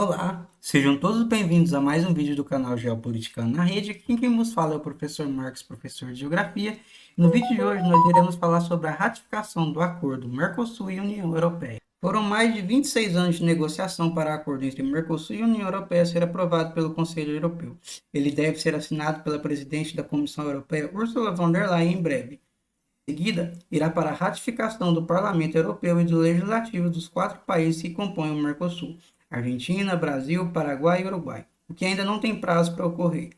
Olá, sejam todos bem-vindos a mais um vídeo do canal Geopolítica na Rede. Aqui quem vos fala é o professor Marcos, professor de Geografia. No vídeo de hoje nós iremos falar sobre a ratificação do acordo Mercosul e União Europeia. Foram mais de 26 anos de negociação para o acordo entre Mercosul e União Europeia ser aprovado pelo Conselho Europeu. Ele deve ser assinado pela presidente da Comissão Europeia, Ursula von der Leyen, em breve. Em seguida, irá para a ratificação do Parlamento Europeu e do Legislativo dos 4 países que compõem o Mercosul: Argentina, Brasil, Paraguai e Uruguai, o que ainda não tem prazo para ocorrer.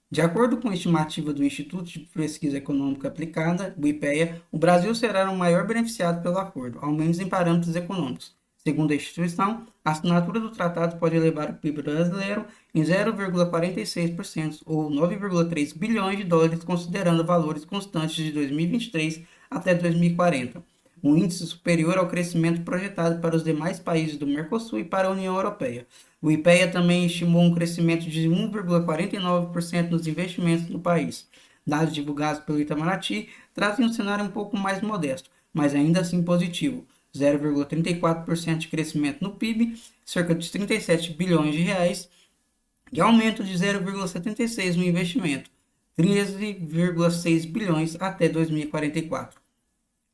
De acordo com a estimativa do Instituto de Pesquisa Econômica Aplicada, o IPEA, o Brasil será o maior beneficiado pelo acordo, ao menos em parâmetros econômicos. Segundo a instituição, a assinatura do tratado pode elevar o PIB brasileiro em 0,46%, ou 9,3 bilhões de dólares, considerando valores constantes de 2023 até 2040, um índice superior ao crescimento projetado para os demais países do Mercosul e para a União Europeia. O IPEA também estimou um crescimento de 1,49% nos investimentos no país. Dados divulgados pelo Itamaraty trazem um cenário um pouco mais modesto, mas ainda assim positivo: 0,34% de crescimento no PIB, cerca de 37 bilhões de reais, e aumento de 0,76% no investimento, 13,6 bilhões até 2044.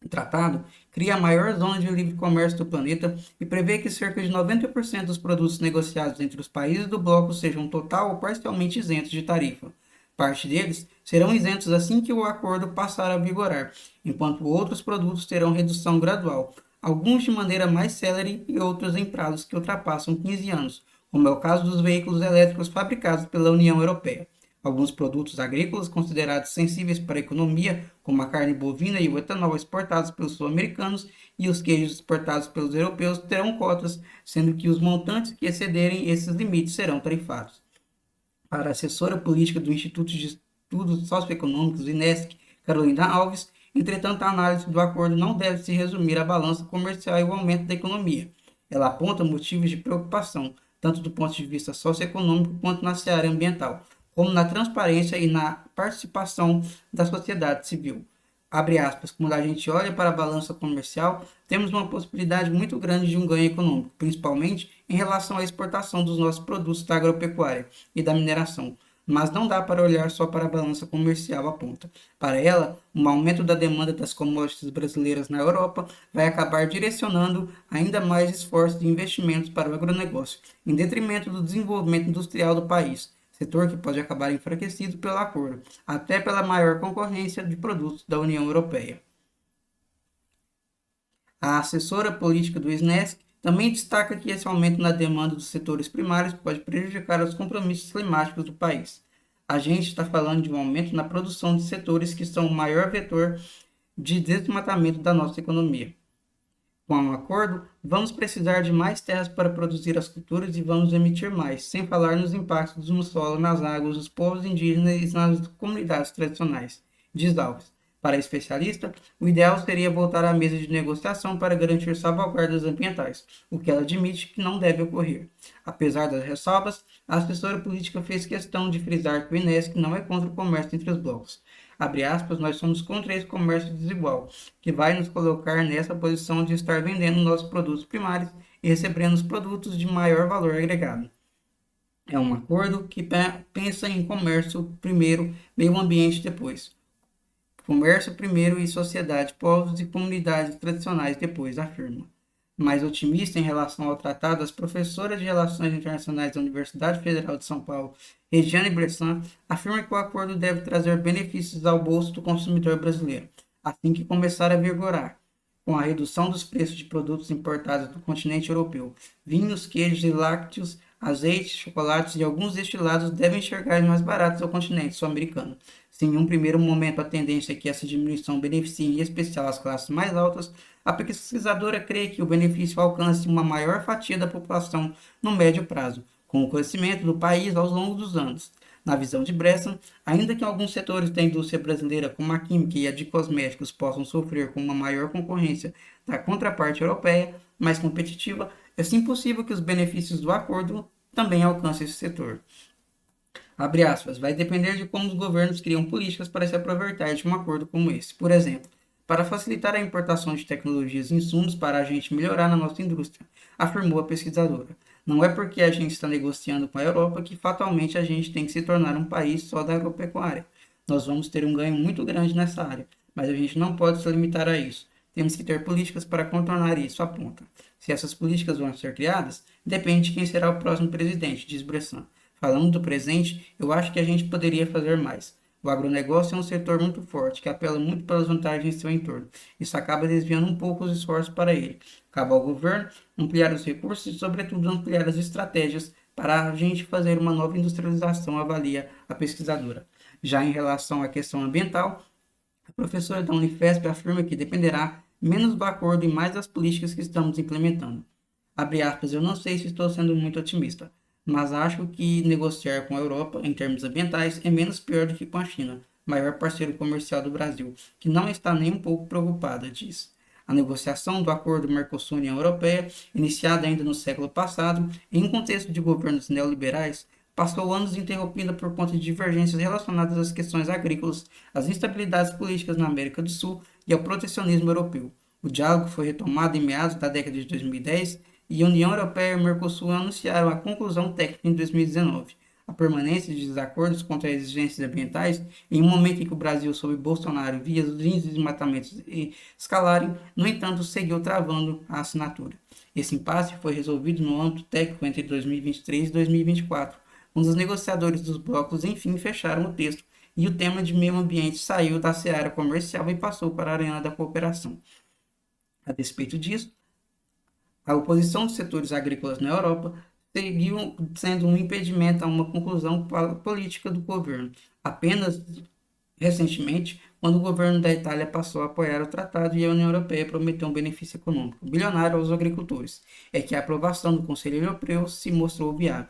O tratado cria a maior zona de livre comércio do planeta e prevê que cerca de 90% dos produtos negociados entre os países do bloco sejam total ou parcialmente isentos de tarifa. Parte deles serão isentos assim que o acordo passar a vigorar, enquanto outros produtos terão redução gradual, alguns de maneira mais célere e outros em prazos que ultrapassam 15 anos, como é o caso dos veículos elétricos fabricados pela União Europeia. Alguns produtos agrícolas considerados sensíveis para a economia, como a carne bovina e o etanol exportados pelos sul-americanos e os queijos exportados pelos europeus, terão cotas, sendo que os montantes que excederem esses limites serão tarifados. Para a assessora política do Instituto de Estudos Socioeconômicos, INESC, Carolina Alves, entretanto, a análise do acordo não deve se resumir à balança comercial e ao aumento da economia. Ela aponta motivos de preocupação, tanto do ponto de vista socioeconômico quanto na seara ambiental, como na transparência e na participação da sociedade civil. Abre aspas, quando a gente olha para a balança comercial, temos uma possibilidade muito grande de um ganho econômico, principalmente em relação à exportação dos nossos produtos da agropecuária e da mineração. Mas não dá para olhar só para a balança comercial, aponta. Para ela, um aumento da demanda das commodities brasileiras na Europa vai acabar direcionando ainda mais esforços de investimentos para o agronegócio, em detrimento do desenvolvimento industrial do país, setor que pode acabar enfraquecido pelo acordo, até pela maior concorrência de produtos da União Europeia. A assessora política do SNESC também destaca que esse aumento na demanda dos setores primários pode prejudicar os compromissos climáticos do país. A gente está falando de um aumento na produção de setores que são o maior vetor de desmatamento da nossa economia. Com um acordo, vamos precisar de mais terras para produzir as culturas e vamos emitir mais, sem falar nos impactos no solo, nas águas, dos povos indígenas e nas comunidades tradicionais, diz Alves. Para a especialista, o ideal seria voltar à mesa de negociação para garantir salvaguardas ambientais, o que ela admite que não deve ocorrer. Apesar das ressalvas, a assessora política fez questão de frisar que o INESC não é contra o comércio entre os blocos. Abre aspas, nós somos contra esse comércio desigual, que vai nos colocar nessa posição de estar vendendo nossos produtos primários e recebendo os produtos de maior valor agregado. É um acordo que pensa em comércio primeiro, meio ambiente depois. Comércio primeiro e sociedade, povos e comunidades tradicionais depois, afirma. Mais otimista em relação ao tratado, as professoras de Relações Internacionais da Universidade Federal de São Paulo, Regiane Bressan, afirma que o acordo deve trazer benefícios ao bolso do consumidor brasileiro, assim que começar a vigorar, com a redução dos preços de produtos importados do continente europeu. Vinhos, queijos e lácteos, azeites, chocolates e alguns destilados devem chegar mais baratos ao continente sul-americano. Se em um primeiro momento a tendência é que essa diminuição beneficie em especial as classes mais altas, a pesquisadora crê que o benefício alcance uma maior fatia da população no médio prazo, com o crescimento do país ao longo dos anos. Na visão de Bressan, ainda que alguns setores da indústria brasileira, como a química e a de cosméticos, possam sofrer com uma maior concorrência da contraparte europeia, mais competitiva, é sim possível que os benefícios do acordo também alcancem esse setor. Abre aspas, vai depender de como os governos criam políticas para se aproveitar de um acordo como esse. Por exemplo, para facilitar a importação de tecnologias e insumos para a gente melhorar na nossa indústria, afirmou a pesquisadora. Não é porque a gente está negociando com a Europa que fatalmente a gente tem que se tornar um país só da agropecuária. Nós vamos ter um ganho muito grande nessa área, mas a gente não pode se limitar a isso. Temos que ter políticas para contornar isso, aponta. Se essas políticas vão ser criadas, depende de quem será o próximo presidente, diz Bressan. Falando do presente, eu acho que a gente poderia fazer mais. O agronegócio é um setor muito forte, que apela muito pelas vantagens em seu entorno. Isso acaba desviando um pouco os esforços para ele. Cabe ao governo ampliar os recursos e, sobretudo, ampliar as estratégias para a gente fazer uma nova industrialização, avalia a pesquisadora. Já em relação à questão ambiental, a professora da Unifesp afirma que dependerá menos do acordo e mais das políticas que estamos implementando. Abre aspas, eu não sei se estou sendo muito otimista, mas acho que negociar com a Europa em termos ambientais é menos pior do que com a China, maior parceiro comercial do Brasil, que não está nem um pouco preocupada, diz. A negociação do acordo Mercosul-União Europeia, iniciada ainda no século passado, em um contexto de governos neoliberais, passou anos interrompida por conta de divergências relacionadas às questões agrícolas, às instabilidades políticas na América do Sul e ao protecionismo europeu. O diálogo foi retomado em meados da década de 2010 e a União Europeia e o Mercosul anunciaram a conclusão técnica em 2019. A permanência de desacordos contra as exigências ambientais, em um momento em que o Brasil, sob Bolsonaro, via os índices de desmatamentos escalarem, no entanto, seguiu travando a assinatura. Esse impasse foi resolvido no âmbito técnico entre 2023 e 2024, quando os negociadores dos blocos enfim fecharam o texto e o tema de meio ambiente saiu da seara comercial e passou para a arena da cooperação. A despeito disso, a oposição dos setores agrícolas na Europa seguiu sendo um impedimento a uma conclusão política do governo. Apenas recentemente, quando o governo da Itália passou a apoiar o tratado e a União Europeia prometeu um benefício econômico bilionário aos agricultores, é que a aprovação do Conselho Europeu se mostrou viável.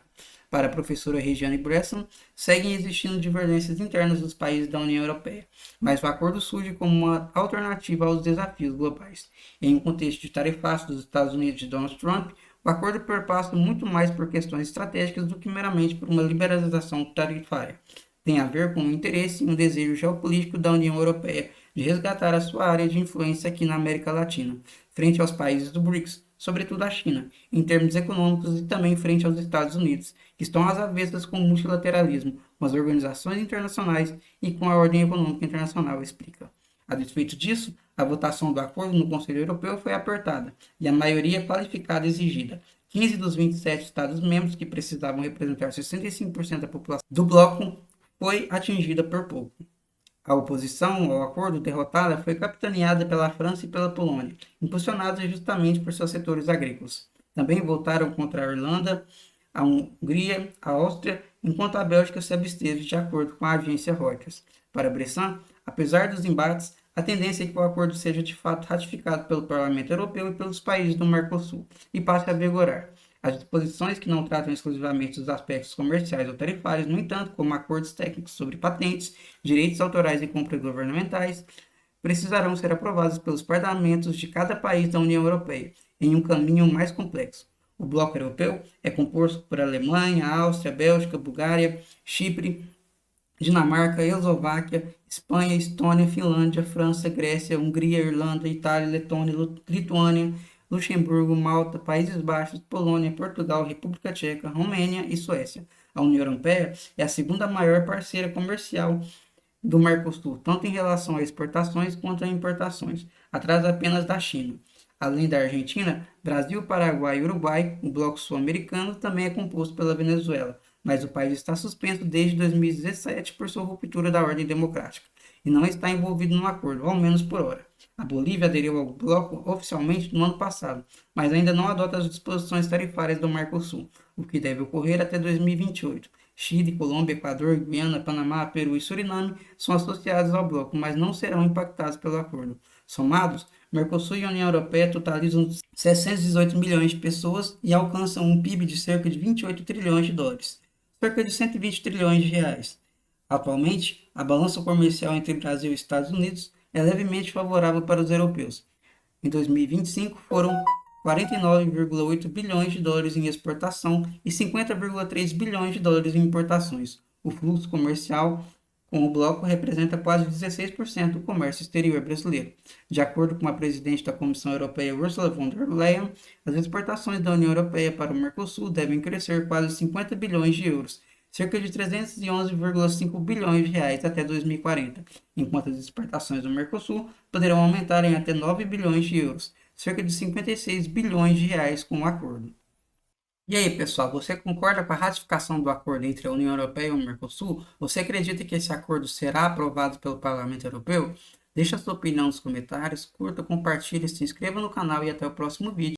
Para a professora Regiane Bressan, seguem existindo divergências internas dos países da União Europeia, mas o acordo surge como uma alternativa aos desafios globais. Em um contexto de tarifaço dos Estados Unidos de Donald Trump, o acordo perpassa muito mais por questões estratégicas do que meramente por uma liberalização tarifária. Tem a ver com o interesse e um desejo geopolítico da União Europeia de resgatar a sua área de influência aqui na América Latina, frente aos países do BRICS, sobretudo a China, em termos econômicos e também frente aos Estados Unidos, que estão às avessas com o multilateralismo, com as organizações internacionais e com a ordem econômica internacional, explica. A despeito disso, a votação do acordo no Conselho Europeu foi apertada e a maioria qualificada exigida. 15 dos 27 Estados-membros, que precisavam representar 65% da população do bloco, foi atingida por pouco. A oposição ao acordo derrotada foi capitaneada pela França e pela Polônia, impulsionadas justamente por seus setores agrícolas. Também votaram contra a Irlanda, a Hungria, a Áustria, enquanto a Bélgica se absteve, de acordo com a agência Reuters. Para Bressan, apesar dos embates, a tendência é que o acordo seja de fato ratificado pelo Parlamento Europeu e pelos países do Mercosul e passe a vigorar. As disposições que não tratam exclusivamente dos aspectos comerciais ou tarifários, no entanto, como acordos técnicos sobre patentes, direitos autorais e compras governamentais, precisarão ser aprovadas pelos parlamentos de cada país da União Europeia, em um caminho mais complexo. O bloco europeu é composto por Alemanha, Áustria, Bélgica, Bulgária, Chipre, Dinamarca, Eslováquia, Espanha, Estônia, Finlândia, França, Grécia, Hungria, Irlanda, Itália, Letônia, Lituânia, Luxemburgo, Malta, Países Baixos, Polônia, Portugal, República Tcheca, Romênia e Suécia. A União Europeia é a segunda maior parceira comercial do Mercosul, tanto em relação a exportações quanto a importações, atrás apenas da China. Além da Argentina, Brasil, Paraguai e Uruguai, o bloco sul-americano também é composto pela Venezuela, mas o país está suspenso desde 2017 por sua ruptura da ordem democrática e não está envolvido no acordo, ao menos por hora. A Bolívia aderiu ao bloco oficialmente no ano passado, mas ainda não adota as disposições tarifárias do Mercosul, o que deve ocorrer até 2028. Chile, Colômbia, Equador, Guiana, Panamá, Peru e Suriname são associados ao bloco, mas não serão impactados pelo acordo. Somados, Mercosul e a União Europeia totalizam 618 milhões de pessoas e alcançam um PIB de cerca de 28 trilhões de dólares, cerca de 120 trilhões de reais. Atualmente, a balança comercial entre Brasil e Estados Unidos é levemente favorável para os europeus. Em 2025, foram 49,8 bilhões de dólares em exportação e 50,3 bilhões de dólares em importações. O fluxo comercial com o bloco representa quase 16% do comércio exterior brasileiro. De acordo com a presidente da Comissão Europeia, Ursula von der Leyen, as exportações da União Europeia para o Mercosul devem crescer quase 50 bilhões de euros, cerca de 311,5 bilhões de reais até 2040, enquanto as exportações do Mercosul poderão aumentar em até 9 bilhões de euros, cerca de 56 bilhões de reais com o acordo. E aí, pessoal, você concorda com a ratificação do acordo entre a União Europeia e o Mercosul? Você acredita que esse acordo será aprovado pelo Parlamento Europeu? Deixe a sua opinião nos comentários, curta, compartilhe, se inscreva no canal e até o próximo vídeo.